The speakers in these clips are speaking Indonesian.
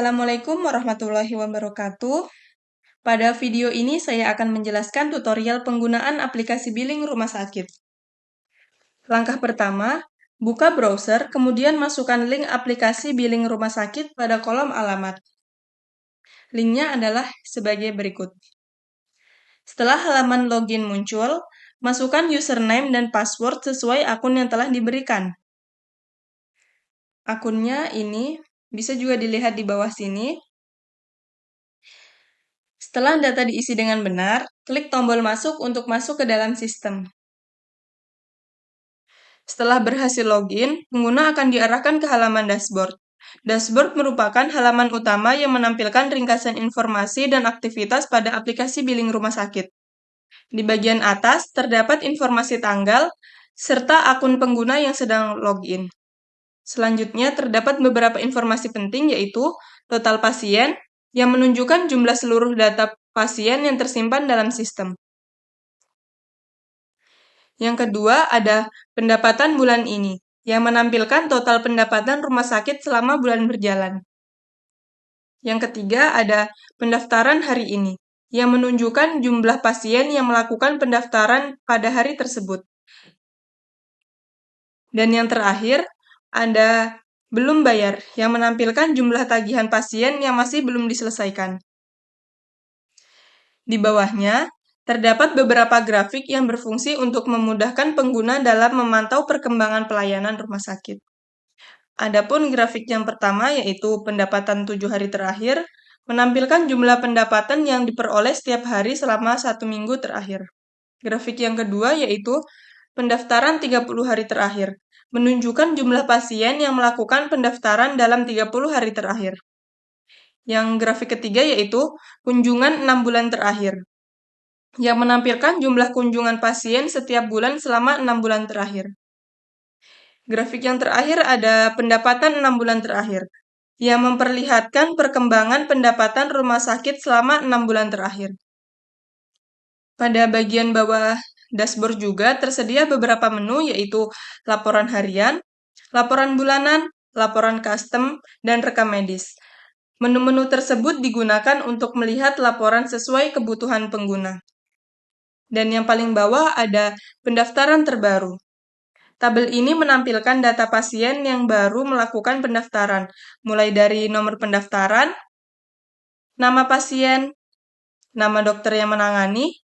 Assalamualaikum warahmatullahi wabarakatuh. Pada video ini saya akan menjelaskan tutorial penggunaan aplikasi billing rumah sakit. Langkah pertama, buka browser, kemudian masukkan link aplikasi billing rumah sakit pada kolom alamat. Linknya adalah sebagai berikut. Setelah halaman login muncul, masukkan username dan password sesuai akun yang telah diberikan. Akunnya ini bisa juga dilihat di bawah sini. Setelah data diisi dengan benar, klik tombol masuk untuk masuk ke dalam sistem. Setelah berhasil login, pengguna akan diarahkan ke halaman dashboard. Dashboard merupakan halaman utama yang menampilkan ringkasan informasi dan aktivitas pada aplikasi billing rumah sakit. Di bagian atas terdapat informasi tanggal serta akun pengguna yang sedang login. Selanjutnya terdapat beberapa informasi penting yaitu total pasien yang menunjukkan jumlah seluruh data pasien yang tersimpan dalam sistem. Yang kedua ada pendapatan bulan ini, yang menampilkan total pendapatan rumah sakit selama bulan berjalan. Yang ketiga ada pendaftaran hari ini, yang menunjukkan jumlah pasien yang melakukan pendaftaran pada hari tersebut. Dan yang terakhir ada belum bayar, yang menampilkan jumlah tagihan pasien yang masih belum diselesaikan. Di bawahnya, terdapat beberapa grafik yang berfungsi untuk memudahkan pengguna dalam memantau perkembangan pelayanan rumah sakit. Adapun grafik yang pertama yaitu pendapatan 7 hari terakhir, menampilkan jumlah pendapatan yang diperoleh setiap hari selama 1 minggu terakhir. Grafik yang kedua yaitu pendaftaran 30 hari terakhir, menunjukkan jumlah pasien yang melakukan pendaftaran dalam 30 hari terakhir. Yang grafik ketiga yaitu kunjungan 6 bulan terakhir, yang menampilkan jumlah kunjungan pasien setiap bulan selama 6 bulan terakhir. Grafik yang terakhir ada pendapatan 6 bulan terakhir, yang memperlihatkan perkembangan pendapatan rumah sakit selama 6 bulan terakhir. Pada bagian bawah dashboard juga tersedia beberapa menu yaitu laporan harian, laporan bulanan, laporan custom, dan rekam medis. Menu-menu tersebut digunakan untuk melihat laporan sesuai kebutuhan pengguna. Dan yang paling bawah ada pendaftaran terbaru. Tabel ini menampilkan data pasien yang baru melakukan pendaftaran, mulai dari nomor pendaftaran, nama pasien, nama dokter yang menangani,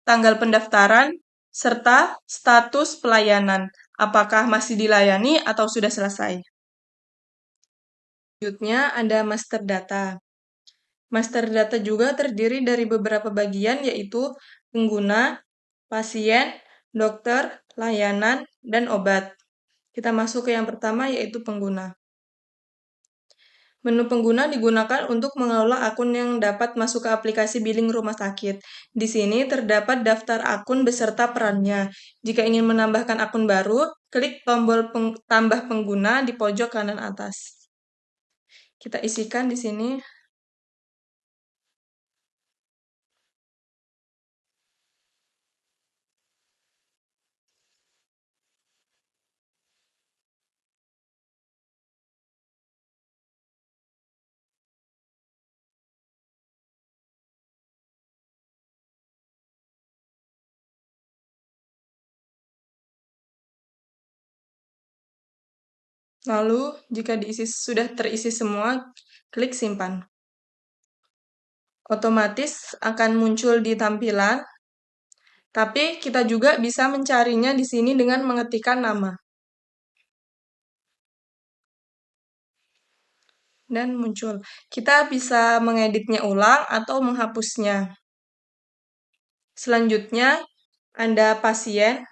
tanggal pendaftaran, serta status pelayanan, apakah masih dilayani atau sudah selesai. Selanjutnya ada master data. Master data juga terdiri dari beberapa bagian yaitu pengguna, pasien, dokter, layanan, dan obat. Kita masuk ke yang pertama yaitu pengguna. Menu pengguna digunakan untuk mengelola akun yang dapat masuk ke aplikasi billing rumah sakit. Di sini terdapat daftar akun beserta perannya. Jika ingin menambahkan akun baru, klik tombol tambah pengguna di pojok kanan atas. Kita isikan di sini. Lalu, jika sudah terisi semua, klik simpan. Otomatis akan muncul di tampilan, tapi kita juga bisa mencarinya di sini dengan mengetikkan nama. Dan muncul. Kita bisa mengeditnya ulang atau menghapusnya. Selanjutnya, ada pasien.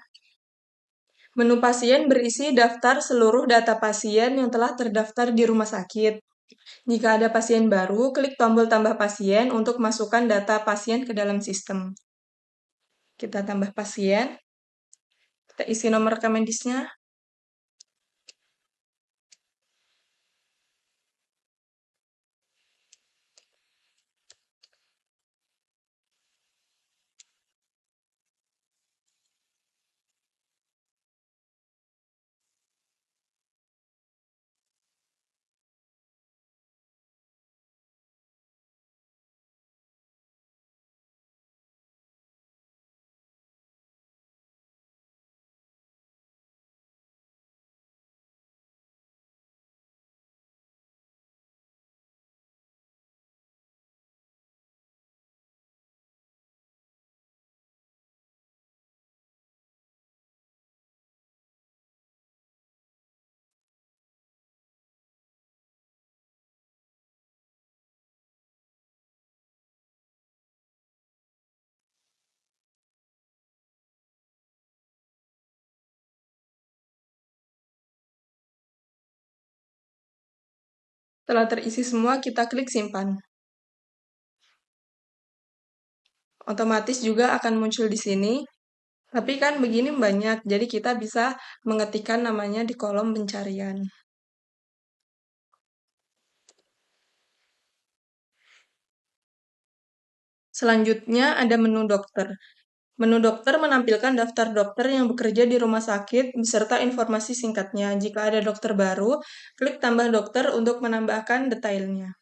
Menu pasien berisi daftar seluruh data pasien yang telah terdaftar di rumah sakit. Jika ada pasien baru, klik tombol tambah pasien untuk masukkan data pasien ke dalam sistem. Kita tambah pasien. Kita isi nomor rekam medisnya. Setelah terisi semua, kita klik simpan. Otomatis juga akan muncul di sini. Tapi kan begini banyak, jadi kita bisa mengetikkan namanya di kolom pencarian. Selanjutnya ada menu dokter. Menu dokter menampilkan daftar dokter yang bekerja di rumah sakit beserta informasi singkatnya. Jika ada dokter baru, klik tambah dokter untuk menambahkan detailnya.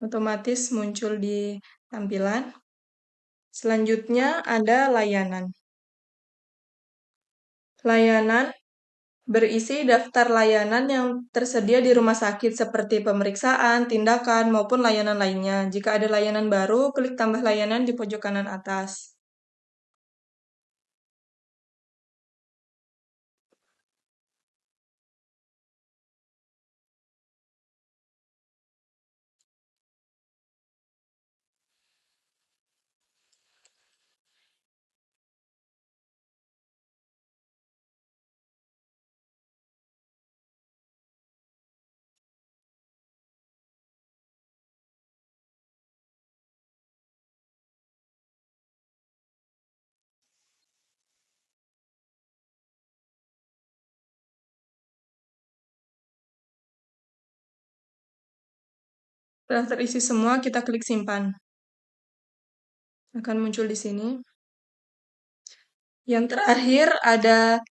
Otomatis muncul di tampilan. Selanjutnya ada layanan. Layanan berisi daftar layanan yang tersedia di rumah sakit seperti pemeriksaan, tindakan, maupun layanan lainnya. Jika ada layanan baru, klik tambah layanan di pojok kanan atas. Setelah terisi semua, kita klik simpan. Akan muncul di sini. Yang terakhir ada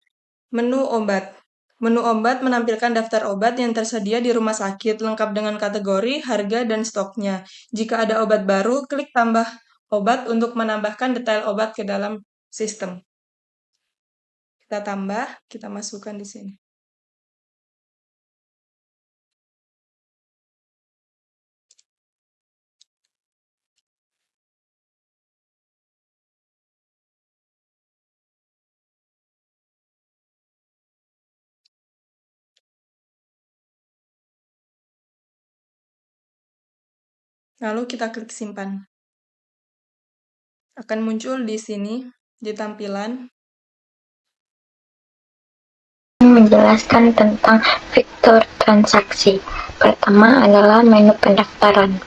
menu obat. Menu obat menampilkan daftar obat yang tersedia di rumah sakit, lengkap dengan kategori, harga, dan stoknya. Jika ada obat baru, klik tambah obat untuk menambahkan detail obat ke dalam sistem. Kita tambah, kita masukkan di sini. Lalu kita klik simpan. Akan muncul di sini, di tampilan. Menjelaskan tentang fitur transaksi. Pertama adalah menu pendaftaran.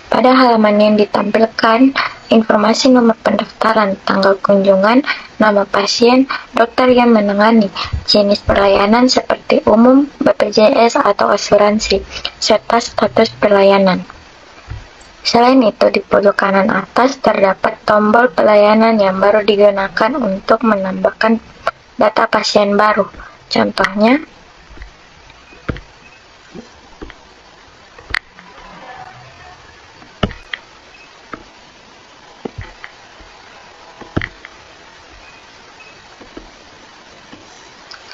Pada halaman yang ditampilkan, informasi nomor pendaftaran, tanggal kunjungan, nama pasien, dokter yang menangani, jenis pelayanan seperti umum, BPJS atau asuransi, serta status pelayanan. Selain itu, di pojok kanan atas terdapat tombol pelayanan yang baru digunakan untuk menambahkan data pasien baru. Contohnya,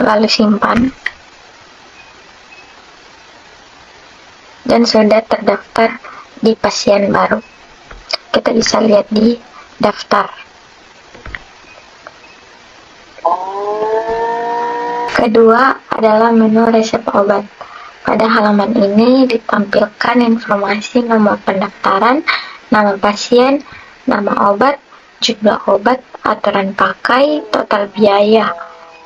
lalu simpan, dan sudah terdaftar di pasien baru. Kita bisa lihat di daftar. Kedua adalah menu resep obat. Pada halaman ini ditampilkan informasi nomor pendaftaran, nama pasien, nama obat, jumlah obat, aturan pakai, total biaya.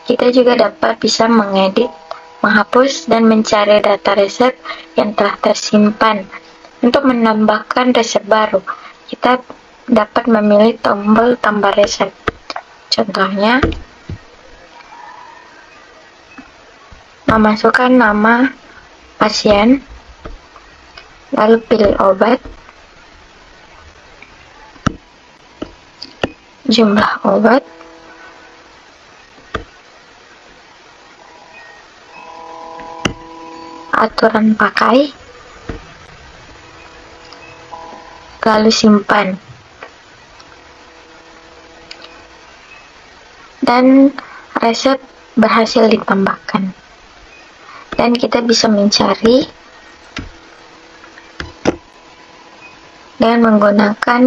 Kita juga dapat bisa mengedit, menghapus, dan mencari data resep yang telah tersimpan. Untuk menambahkan resep baru, kita dapat memilih tombol tambah resep. Contohnya, memasukkan nama pasien, lalu pilih obat, jumlah obat, aturan pakai, lalu simpan. Dan resep berhasil ditambahkan. Dan kita bisa mencari dengan menggunakan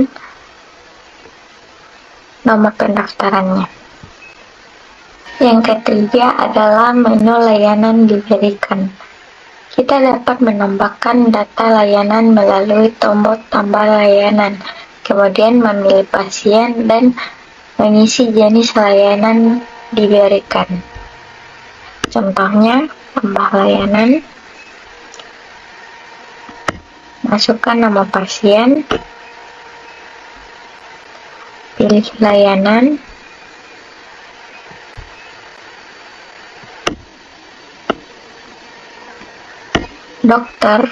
nomor pendaftarannya. Yang ketiga adalah menu layanan diberikan. Kita dapat menambahkan data layanan melalui tombol tambah layanan, kemudian memilih pasien dan mengisi jenis layanan diberikan. Contohnya, tambah layanan, masukkan nama pasien, pilih layanan, dokter,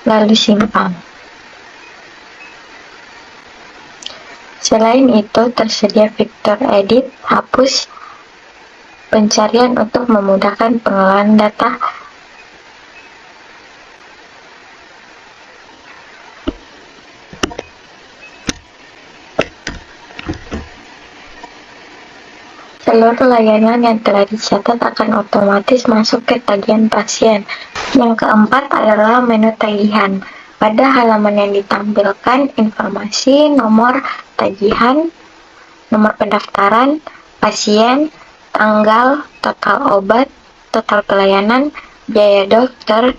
lalu simpan. Selain itu, tersedia fitur edit, hapus, pencarian untuk memudahkan pengelolaan data. Seluruh layanan yang telah dicatat akan otomatis masuk ke tagihan pasien. Yang keempat adalah menu tagihan. Pada halaman yang ditampilkan informasi nomor tagihan, nomor pendaftaran, pasien, tanggal, total obat, total pelayanan, biaya dokter,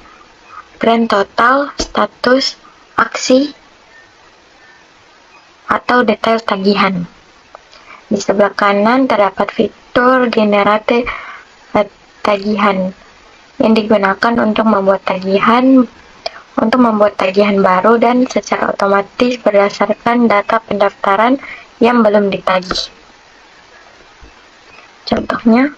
grand total, status, aksi, atau detail tagihan. Di sebelah kanan terdapat fitur generate tagihan yang digunakan untuk membuat tagihan baru dan secara otomatis berdasarkan data pendaftaran yang belum ditagih. Contohnya,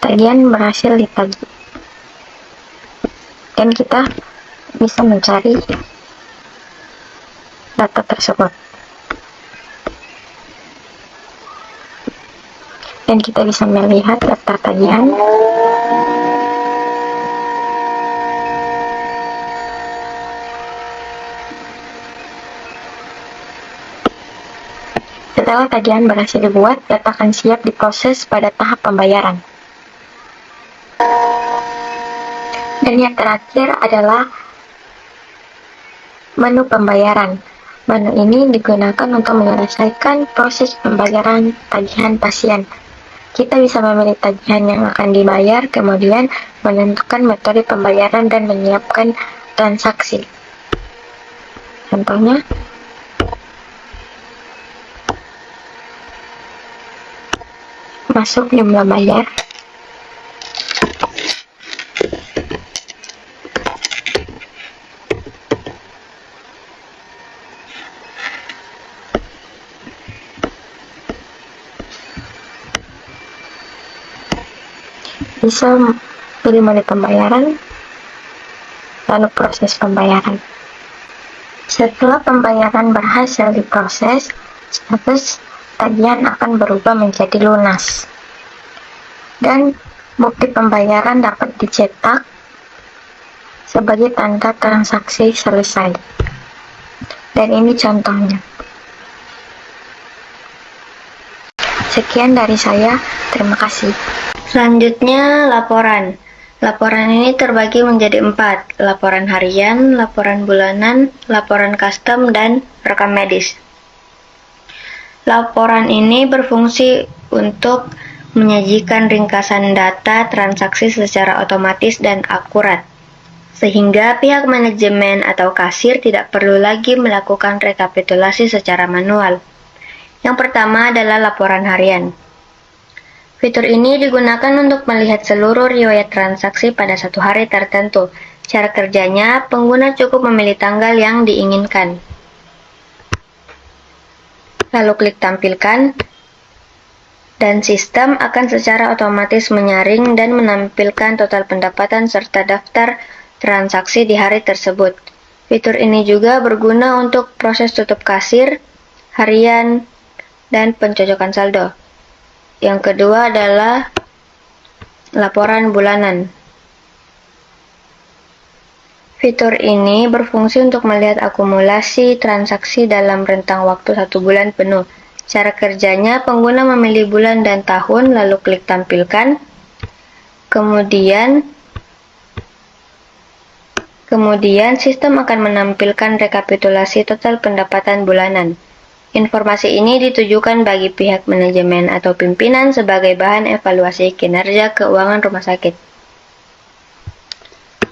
tagihan berhasil ditagih dan kita bisa mencari data tersebut. Dan kita bisa melihat daftar tagihan. Setelah tagihan berhasil dibuat, data akan siap diproses pada tahap pembayaran. Dan yang terakhir adalah menu pembayaran. Menu ini digunakan untuk menyelesaikan proses pembayaran tagihan pasien. Kita bisa memilih tagihan yang akan dibayar, kemudian menentukan metode pembayaran dan menyiapkan transaksi. Contohnya, masuk jumlah bayar, bisa pilih menu pembayaran, lalu proses pembayaran. Setelah pembayaran berhasil diproses, status tagihan akan berubah menjadi lunas. Dan bukti pembayaran dapat dicetak sebagai tanda transaksi selesai. Dan ini contohnya. Sekian dari saya, terima kasih. Selanjutnya, laporan. Laporan ini terbagi menjadi 4, laporan harian, laporan bulanan, laporan custom, dan rekam medis. Laporan ini berfungsi untuk menyajikan ringkasan data transaksi secara otomatis dan akurat, sehingga pihak manajemen atau kasir tidak perlu lagi melakukan rekapitulasi secara manual. Yang pertama adalah laporan harian. Fitur ini digunakan untuk melihat seluruh riwayat transaksi pada satu hari tertentu. Cara kerjanya, pengguna cukup memilih tanggal yang diinginkan. Lalu klik tampilkan, dan sistem akan secara otomatis menyaring dan menampilkan total pendapatan serta daftar transaksi di hari tersebut. Fitur ini juga berguna untuk proses tutup kasir, harian, dan pencocokan saldo. Yang kedua adalah laporan bulanan. Fitur ini berfungsi untuk melihat akumulasi transaksi dalam rentang waktu 1 bulan penuh. Cara kerjanya, pengguna memilih bulan dan tahun, lalu klik tampilkan. Kemudian sistem akan menampilkan rekapitulasi total pendapatan bulanan. Informasi ini ditujukan bagi pihak manajemen atau pimpinan sebagai bahan evaluasi kinerja keuangan rumah sakit.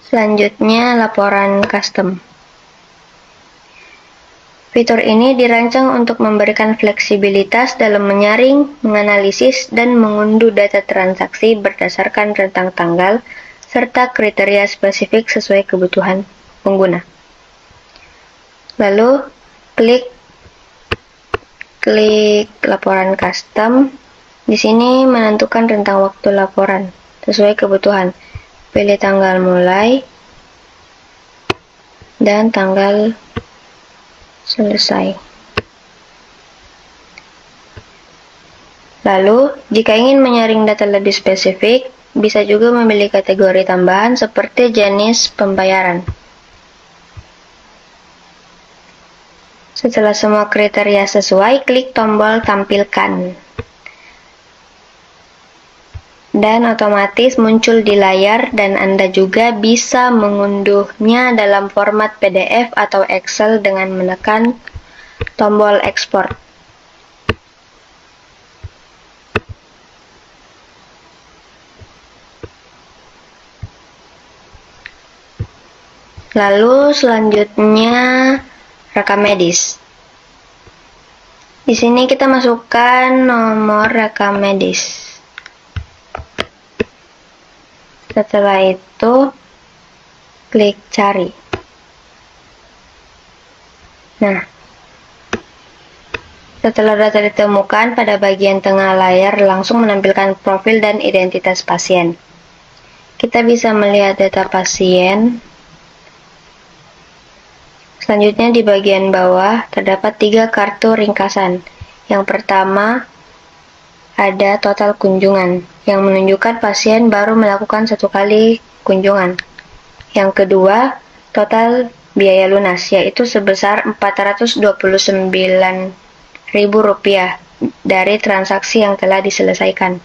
Selanjutnya, laporan custom. Fitur ini dirancang untuk memberikan fleksibilitas dalam menyaring, menganalisis, dan mengunduh data transaksi berdasarkan rentang tanggal serta kriteria spesifik sesuai kebutuhan pengguna. Lalu, klik laporan custom. Di sini menentukan rentang waktu laporan sesuai kebutuhan. Pilih tanggal mulai dan tanggal selesai. Lalu, jika ingin menyaring data lebih spesifik, bisa juga memilih kategori tambahan seperti jenis pembayaran. Setelah semua kriteria sesuai, klik tombol tampilkan. Dan otomatis muncul di layar, dan Anda juga bisa mengunduhnya dalam format PDF atau Excel dengan menekan tombol ekspor. Lalu selanjutnya rekam medis. Di sini kita masukkan nomor rekam medis. Setelah itu, klik cari. Nah, setelah data ditemukan, pada bagian tengah layar langsung menampilkan profil dan identitas pasien. Kita bisa melihat data pasien. Selanjutnya di bagian bawah terdapat 3 kartu ringkasan. Yang pertama, ada total kunjungan, yang menunjukkan pasien baru melakukan 1 kali kunjungan. Yang kedua, total biaya lunas, yaitu sebesar Rp429.000 dari transaksi yang telah diselesaikan.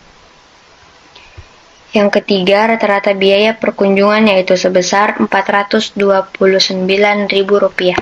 Yang ketiga, rata-rata biaya perkunjungan, yaitu sebesar Rp429.000.